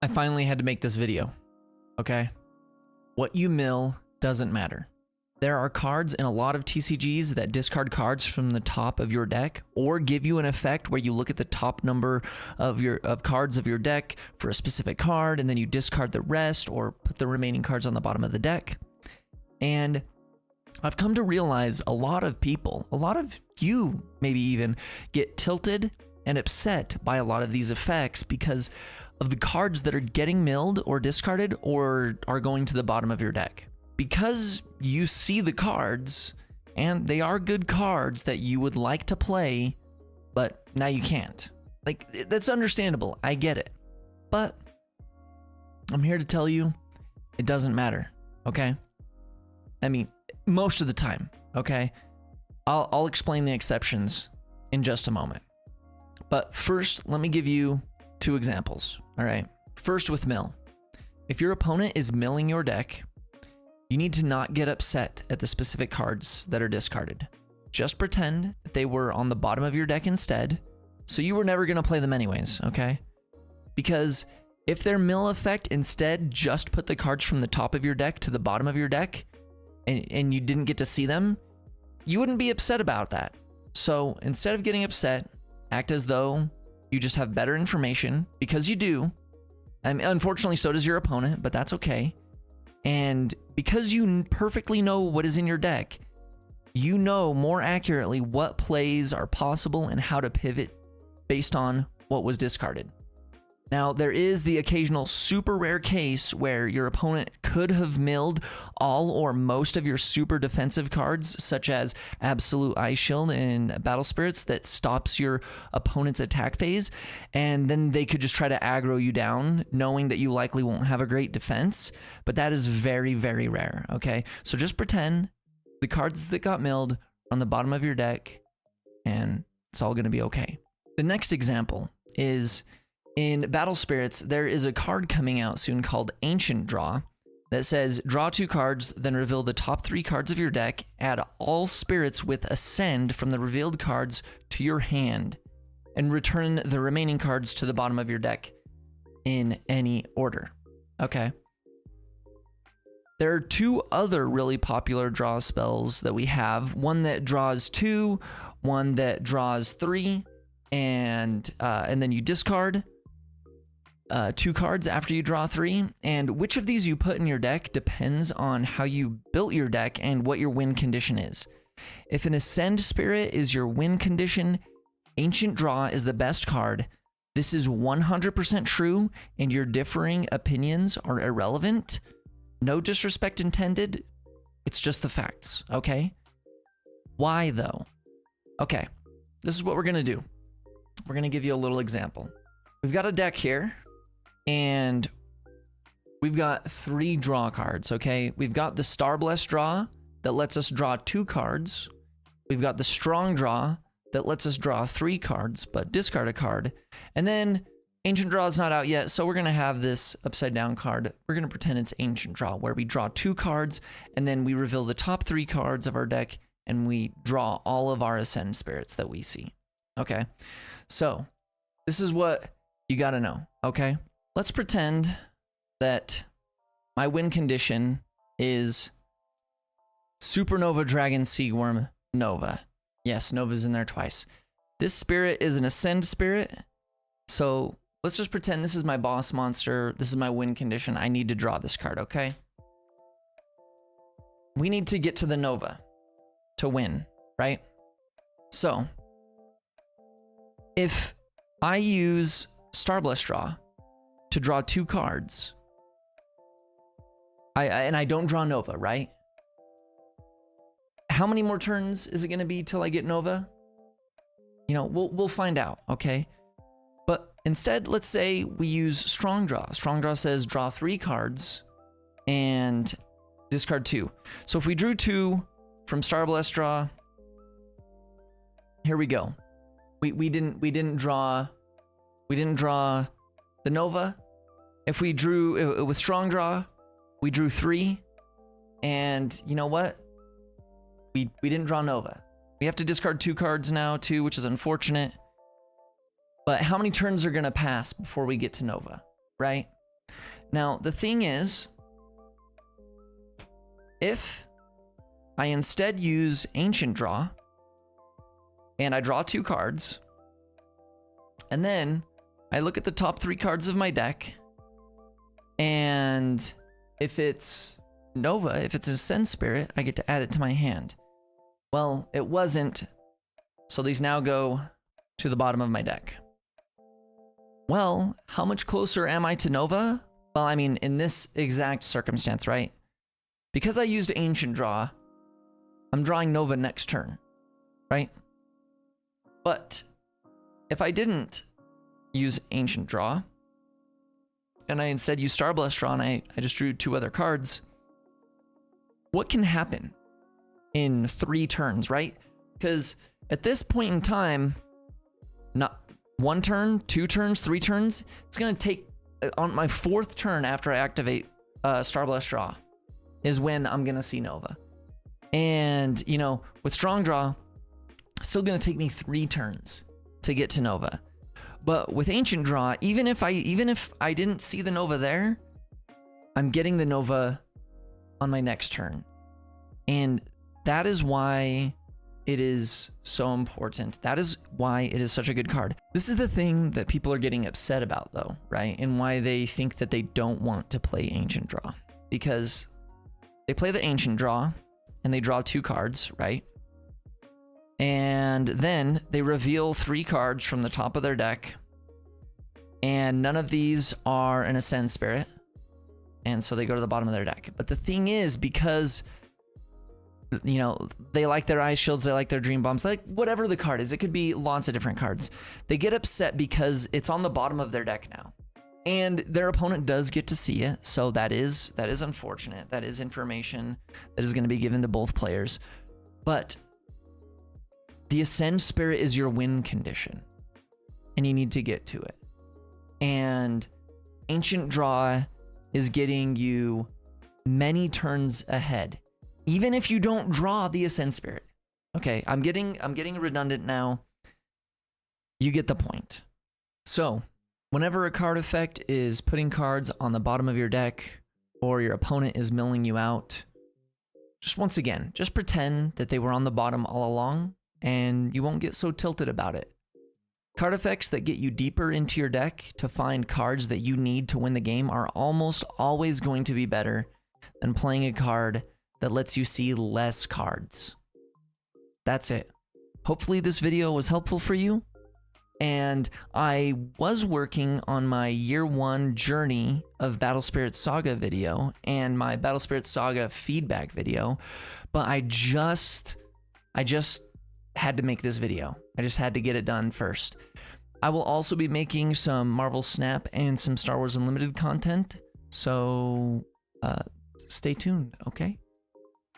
I finally had to make this video, okay? What you mill doesn't matter. There are cards in a lot of TCGs that discard cards from the top of your deck or give you an effect where you look at the top number of cards of your deck for a specific card and then you discard the rest or put the remaining cards on the bottom of the deck. And I've come to realize a lot of people, a lot of you maybe even, get tilted and upset by a lot of these effects because of the cards that are getting milled or discarded or are going to the bottom of your deck. Because you see the cards, and they are good cards that you would like to play, but now you can't. Like, that's understandable. I get it. But I'm here to tell you, it doesn't matter, okay? I mean, most of the time, okay? I'll explain the exceptions in just a moment. But first, let me give you 2 examples, all right? First with mill. If your opponent is milling your deck, you need to not get upset at the specific cards that are discarded. Just pretend that they were on the bottom of your deck instead, so you were never going to play them anyways, okay? Because if their mill effect instead just put the cards from the top of your deck to the bottom of your deck, and you didn't get to see them, you wouldn't be upset about that. So instead of getting upset, act as though you just have better information, because you do. And unfortunately, so does your opponent, but that's okay. And because you perfectly know what is in your deck, you know more accurately what plays are possible and how to pivot based on what was discarded. Now, there is the occasional super rare case where your opponent could have milled all or most of your super defensive cards, such as Absolute Ice Shield and Battle Spirits that stops your opponent's attack phase, and then they could just try to aggro you down, knowing that you likely won't have a great defense, but that is very, very rare, okay? So just pretend the cards that got milled are on the bottom of your deck, and it's all gonna be okay. The next example is, in Battle Spirits, there is a card coming out soon called Ancient Draw that says, draw 2 cards, then reveal the top 3 cards of your deck, add all spirits with Ascend from the revealed cards to your hand, and return the remaining cards to the bottom of your deck in any order. Okay. There are 2 other really popular draw spells that we have. One that draws 2, one that draws 3, and then you discard 2 cards after you draw 3, and which of these you put in your deck depends on how you built your deck and what your win condition is. If an Ascend Spirit is your win condition, Ancient Draw is the best card. This is 100% true, and your differing opinions are irrelevant. No disrespect intended, it's just the facts, okay? Why though? Okay, this is what we're gonna do. We're gonna give you a little example. We've got a deck here, and we've got 3 draw cards, okay? We've got the Star Blessed Draw that lets us draw 2 cards. We've got the Strong Draw that lets us draw 3 cards, but discard a card. And then Ancient Draw is not out yet, so we're gonna have this upside down card. We're gonna pretend it's Ancient Draw, where we draw 2 cards, and then we reveal the top 3 cards of our deck, and we draw all of our Ascend Spirits that we see, okay? So, this is what you gotta know, okay? Let's pretend that my win condition is Supernova Dragon Seaworm Nova. Yes, Nova's in there twice. This spirit is an Ascend Spirit, so let's just pretend this is my boss monster. This is my win condition. I need to draw this card, okay? We need to get to the Nova to win, right? So, if I use Star Blessed Draw to draw 2 cards, and I don't draw Nova, right? How many more turns is it going to be till I get Nova? You know, we'll find out, okay? But instead, let's say we use Strong Draw. Strong Draw says draw 3 cards and discard 2. So if we drew 2 from Star Blessed Draw, here we go. We didn't draw the Nova. If we drew with Strong Draw, we drew 3, and you know what? We didn't draw Nova. We have to discard 2 cards now too, which is unfortunate. But how many turns are gonna pass before we get to Nova, right? Now, the thing is, if I instead use Ancient Draw, and I draw 2 cards, and then I look at the top 3 cards of my deck, and if it's Nova, if it's a Ascend Spirit, I get to add it to my hand. Well, it wasn't, so these now go to the bottom of my deck. Well, how much closer am I to Nova? Well, I mean, in this exact circumstance, right? Because I used Ancient Draw, I'm drawing Nova next turn, right? But if I didn't use Ancient Draw, and I instead used Starblast Draw, and I just drew 2 other cards, what can happen in 3 turns, right? Because at this point in time, not 1 turn, 2 turns, 3 turns, it's going to take, on my 4th turn after I activate Starblast Draw, is when I'm going to see Nova. And, you know, with Strong Draw, it's still going to take me 3 turns to get to Nova. But with Ancient Draw, even if I didn't see the Nova there, I'm getting the Nova on my next turn. And that is why it is so important. That is why it is such a good card. This is the thing that people are getting upset about, though, right? And why they think that they don't want to play Ancient Draw. Because they play the Ancient Draw, and they draw 2 cards, right? And then they reveal 3 cards from the top of their deck, and none of these are an Ascend Spirit, and so they go to the bottom of their deck. But the thing is, because, you know, they like their Ice Shields, they like their Dream Bombs, like whatever the card is, it could be lots of different cards. They get upset because it's on the bottom of their deck now. And their opponent does get to see it, so that is unfortunate. That is information that is going to be given to both players. But the Ascend Spirit is your win condition, and you need to get to it. And Ancient Draw is getting you many turns ahead, even if you don't draw the Ascend Spirit. Okay, I'm getting redundant now. You get the point. So, whenever a card effect is putting cards on the bottom of your deck, or your opponent is milling you out, just once again, just pretend that they were on the bottom all along, and you won't get so tilted about it. Card effects that get you deeper into your deck to find cards that you need to win the game are almost always going to be better than playing a card that lets you see less cards. That's it. Hopefully this video was helpful for you. And I was working on my year 1 journey of Battle Spirits Saga video and my Battle Spirits Saga feedback video, but I just had to make this video. I just had to get it done first. I will also be making some Marvel Snap and some Star Wars Unlimited content, so stay tuned, okay?